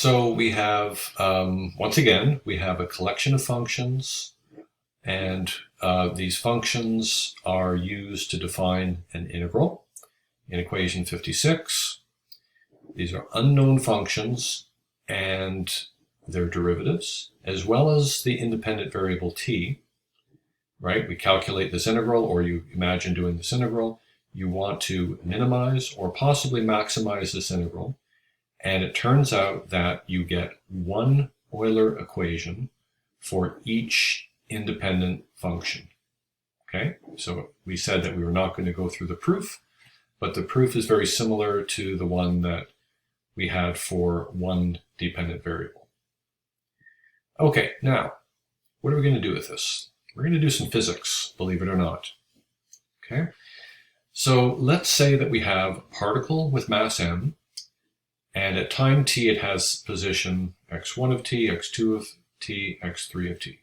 So we have, once again, we have a collection of functions, and these functions are used to define an integral in equation 56. These are unknown functions and their derivatives, as well as the independent variable t, right? We calculate this integral, or you imagine doing this integral. You want to minimize or possibly maximize this integral. And it turns out that you get one Euler equation for each independent function. Okay, so we said that we were not going to go through the proof, but the proof is very similar to the one that we had for one dependent variable. Okay, now, what are we going to do with this? We're going to do some physics, believe it or not. Okay, so let's say that we have a particle with mass m, and at time t, it has position x1 of t, x2 of t, x3 of t.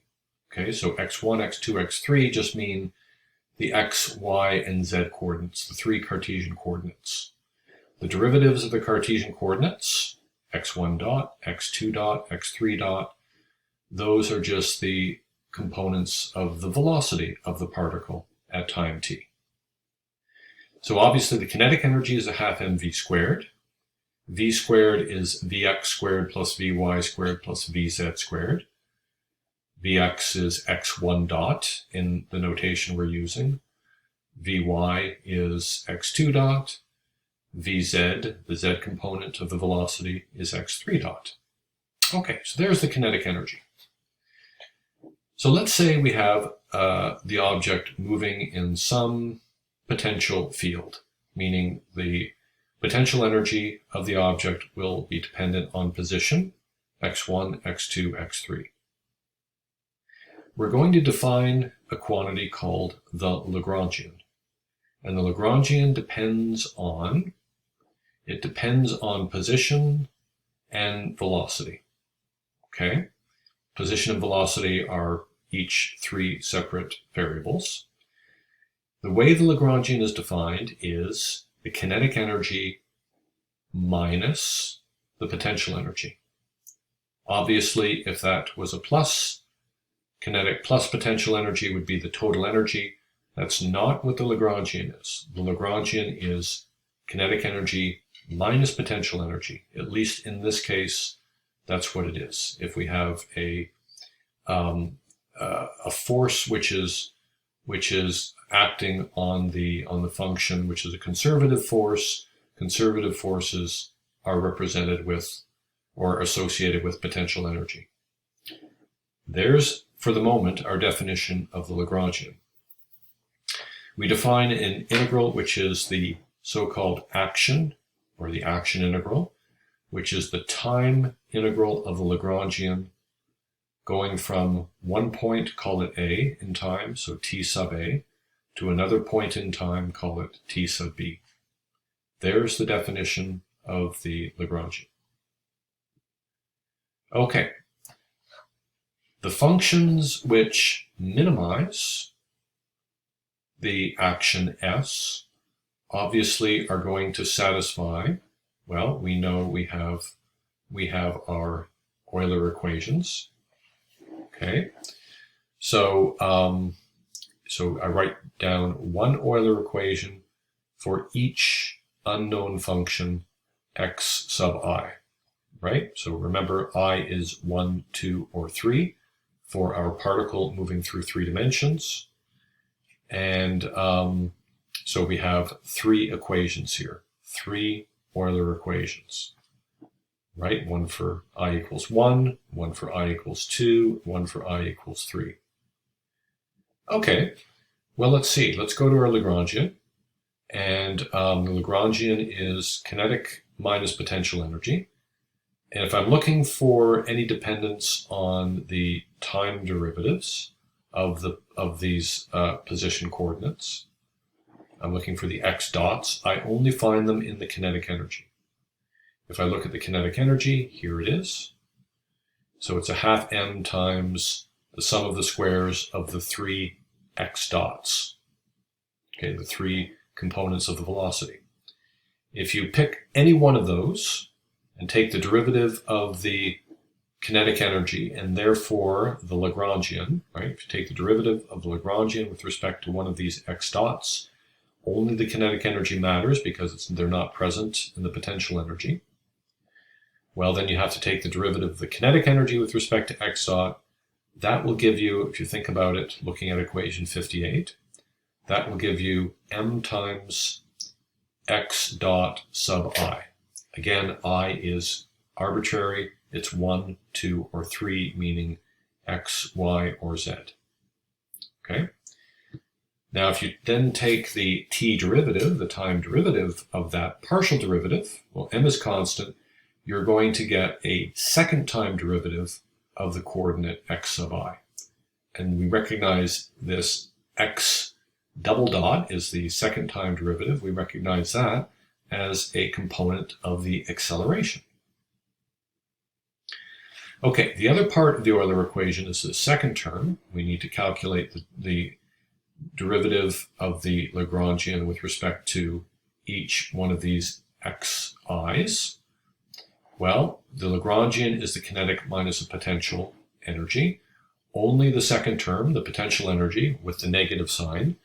Okay, so x1, x2, x3 just mean the x, y, and z coordinates, the three Cartesian coordinates. The derivatives of the Cartesian coordinates, x1 dot, x2 dot, x3 dot, those are just the components of the velocity of the particle at time t. So obviously the kinetic energy is a half mv squared. V squared is Vx squared plus Vy squared plus Vz squared. Vx is x1 dot in the notation we're using. Vy is x2 dot. Vz, the z component of the velocity, is x3 dot. Okay, so there's the kinetic energy. So let's say we have the object moving in some potential field, meaning the potential energy of the object will be dependent on position, x1, x2, x3. We're going to define a quantity called the Lagrangian. And the Lagrangian depends on position and velocity. Okay? Position and velocity are each three separate variables. The way the Lagrangian is defined is the kinetic energy minus the potential energy. Obviously, if that was a plus, kinetic plus potential energy would be the total energy. That's not what the Lagrangian is. The Lagrangian is kinetic energy minus potential energy. At least in this case, that's what it is. If we have a force which is acting on the function, which is a conservative force. Conservative forces are represented with or associated with potential energy. There's, for the moment, our definition of the Lagrangian. We define an integral which is the so-called action, or the action integral, which is the time integral of the Lagrangian going from one point, call it a in time, so t sub a, to another point in time, call it t sub b. There's the definition of the Lagrangian. Okay. The functions which minimize the action S obviously are going to satisfy, well, we know we have our Euler equations. Okay. So I write down one Euler equation for each unknown function x sub I, right? So remember, I is 1, 2, or 3 for our particle moving through three dimensions. And so we have three equations here, three Euler equations, right? One for I equals 1, one for I equals 2, one for I equals 3. Okay, well, let's see. Let's go to our Lagrangian. And the Lagrangian is kinetic minus potential energy. And if I'm looking for any dependence on the time derivatives of these position coordinates, I'm looking for the x dots. I only find them in the kinetic energy. If I look at the kinetic energy, here it is. So it's a half m times the sum of the squares of the three x dots. Okay, the three components of the velocity. If you pick any one of those and take the derivative of the kinetic energy, and therefore the Lagrangian, right? If you take the derivative of the Lagrangian with respect to one of these x dots, only the kinetic energy matters because they're not present in the potential energy. Well, then you have to take the derivative of the kinetic energy with respect to x dot. That will give you, if you think about it, looking at equation 58, that will give you m times x dot sub I. Again, I is arbitrary. It's 1, 2, or 3, meaning x, y, or z. Okay? Now, if you then take the t derivative, the time derivative of that partial derivative, well, m is constant, you're going to get a second time derivative of the coordinate x sub I. And we recognize this x double dot is the second time derivative. We recognize that as a component of the acceleration. Okay, the other part of the Euler equation is the second term. We need to calculate the derivative of the Lagrangian with respect to each one of these xi's. Well, the Lagrangian is the kinetic minus the potential energy. Only the second term, the potential energy with the negative sign,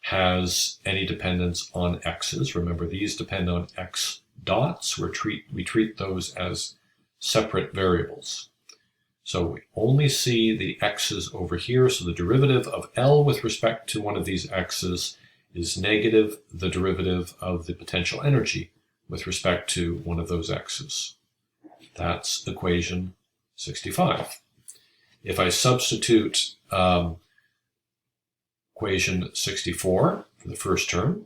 has any dependence on x's. Remember, these depend on x dots. We treat those as separate variables. So we only see the x's over here. So the derivative of L with respect to one of these x's is negative the derivative of the potential energy with respect to one of those x's. That's equation 65. If I substitute equation 64 for the first term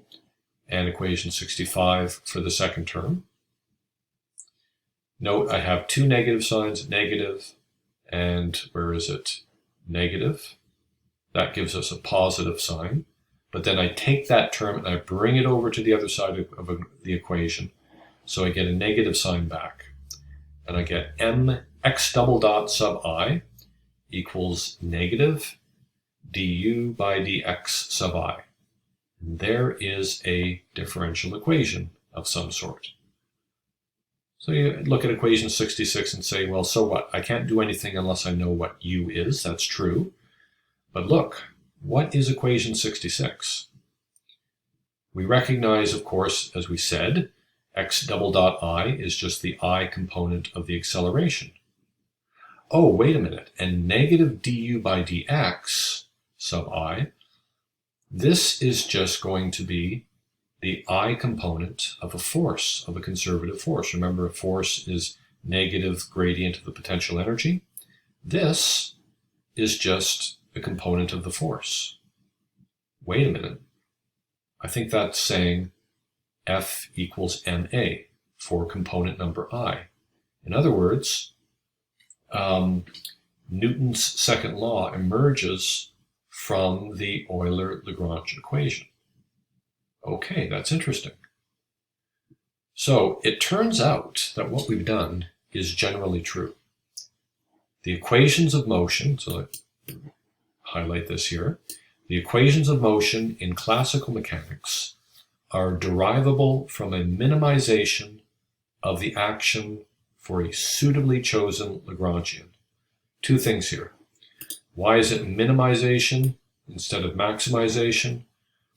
and equation 65 for the second term, note I have two negative signs, negative, and where is it? Negative. That gives us a positive sign. But then I take that term and I bring it over to the other side of the equation. So I get a negative sign back. And I get m x double dot sub I equals negative du by dx sub I. And there is a differential equation of some sort. So you look at equation 66 and say, well, so what? I can't do anything unless I know what u is. That's true. But look, what is equation 66? We recognize, of course, as we said, x double dot I is just the I component of the acceleration. Oh, wait a minute. And negative du by dx sub I, this is just going to be the I component of a force, of a conservative force. Remember, a force is negative gradient of the potential energy. This is just a component of the force. Wait a minute. I think that's saying F equals ma for component number I. In other words, Newton's second law emerges from the Euler-Lagrange equation. Okay, that's interesting. So it turns out that what we've done is generally true. The equations of motion, so I highlight this here, the equations of motion in classical mechanics are derivable from a minimization of the action for a suitably chosen Lagrangian. Two things here. Why is it minimization instead of maximization?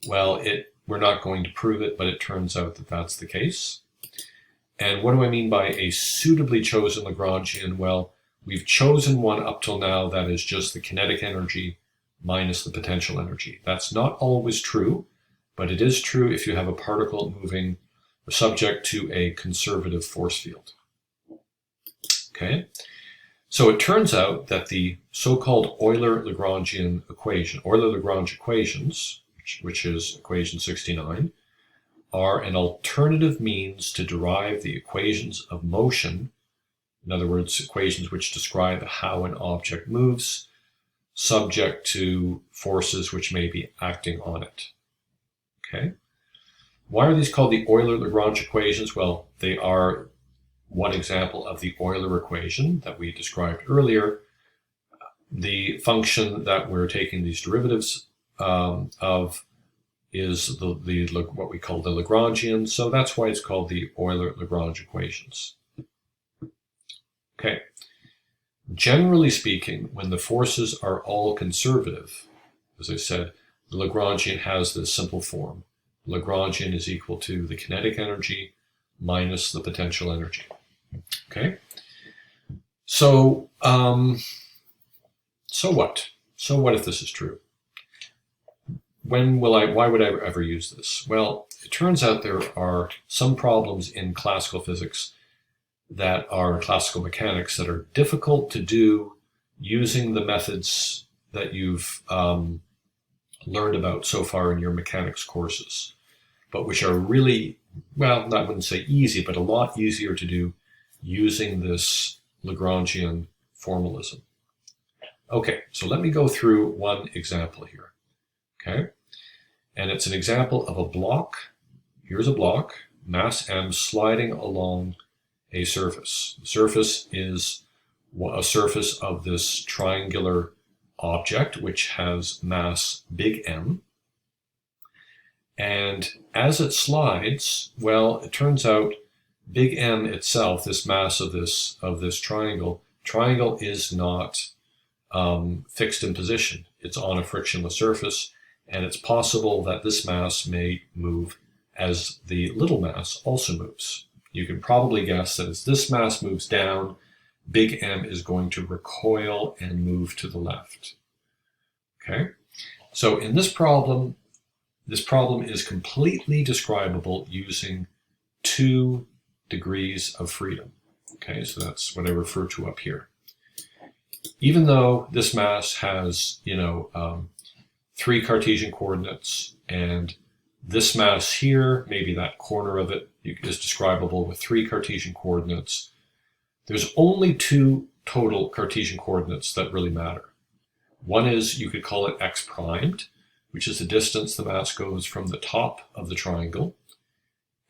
Well, we're not going to prove it, but it turns out that that's the case. And what do I mean by a suitably chosen Lagrangian? Well, we've chosen one up till now that is just the kinetic energy minus the potential energy. That's not always true, but it is true if you have a particle moving subject to a conservative force field. Okay? So it turns out that the so-called Euler-Lagrangian equation, Euler-Lagrange equations, which is equation 69, are an alternative means to derive the equations of motion. In other words, equations which describe how an object moves, subject to forces which may be acting on it. Okay? Why are these called the Euler-Lagrange equations? Well, they are one example of the Euler equation that we described earlier. The function that we're taking these derivatives of is what we call the Lagrangian, so that's why it's called the Euler-Lagrange equations. generally speaking, when the forces are all conservative, as I said, the Lagrangian has this simple form. Lagrangian is equal to the kinetic energy minus the potential energy. Okay? So, so what? So what if this is true? Why would I ever use this? Well, it turns out there are some problems in classical physics that are classical mechanics that are difficult to do using the methods that you've learned about so far in your mechanics courses, but which are really, well, I wouldn't say easy, but a lot easier to do using this Lagrangian formalism. Okay, so let me go through one example here. Okay, and it's an example of a block. Here's a block, mass m, sliding along a surface. The surface is a surface of this triangular object, which has mass big M. And as it slides, well, it turns out big M itself, this mass of this triangle is not fixed in position. It's on a frictionless surface, and it's possible that this mass may move as the little mass also moves. You can probably guess that as this mass moves down, big M is going to recoil and move to the left. Okay? So in this problem is completely describable using 2 degrees of freedom. Okay, so that's what I refer to up here. Even though this mass has, 3 Cartesian coordinates, and this mass here, maybe that corner of it, is describable with 3 Cartesian coordinates. There's only 2 total Cartesian coordinates that really matter. One is, you could call it x primed, which is the distance the mass goes from the top of the triangle.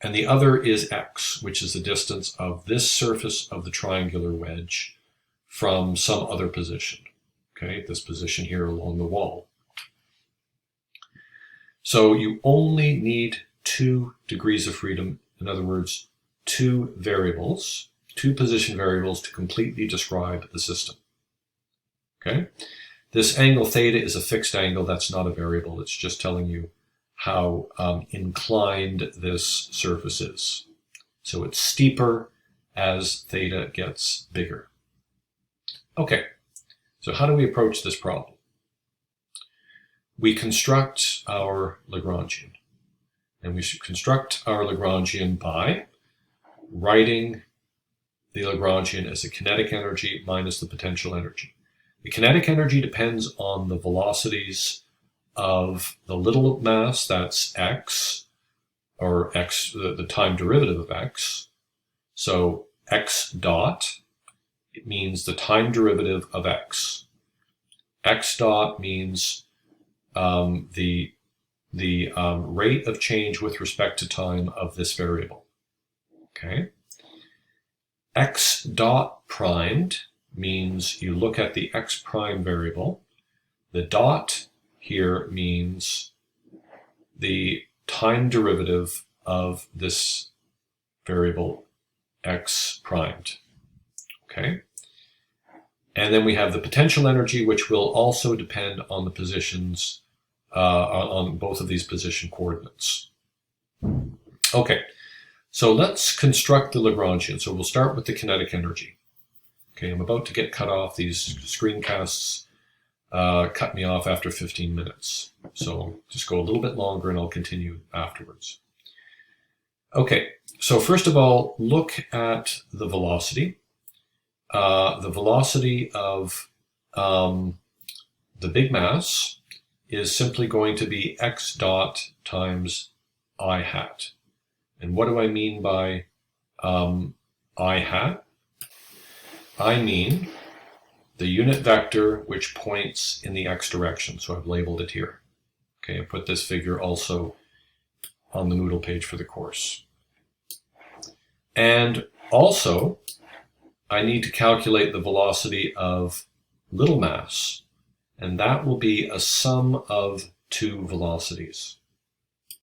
And the other is x, which is the distance of this surface of the triangular wedge from some other position. Okay, this position here along the wall. So you only need 2 degrees of freedom, in other words, 2 variables, 2 position variables to completely describe the system. Okay? This angle theta is a fixed angle, that's not a variable, it's just telling you how inclined this surface is. So it's steeper as theta gets bigger. Okay, so how do we approach this problem? We construct our Lagrangian. And we should construct our Lagrangian by writing the Lagrangian as the kinetic energy minus the potential energy. The kinetic energy depends on the velocities of the little mass, that's x, or x, the time derivative of x. So x dot, it means the time derivative of x. X dot means the rate of change with respect to time of this variable. Okay. X dot primed means you look at the x prime variable. The dot here means the time derivative of this variable x primed. Okay. And then we have the potential energy, which will also depend on the positions, on both of these position coordinates. Okay, so let's construct the Lagrangian. So we'll start with the kinetic energy. Okay, I'm about to get cut off. These screencasts cut me off after 15 minutes. So just go a little bit longer and I'll continue afterwards. Okay, so first of all, look at the velocity. The velocity of the big mass is simply going to be x dot times I hat. And what do I mean by I hat? I mean the unit vector which points in the x direction. So I've labeled it here. Okay, I put this figure also on the Moodle page for the course. And also, I need to calculate the velocity of little mass, and that will be a sum of 2 velocities.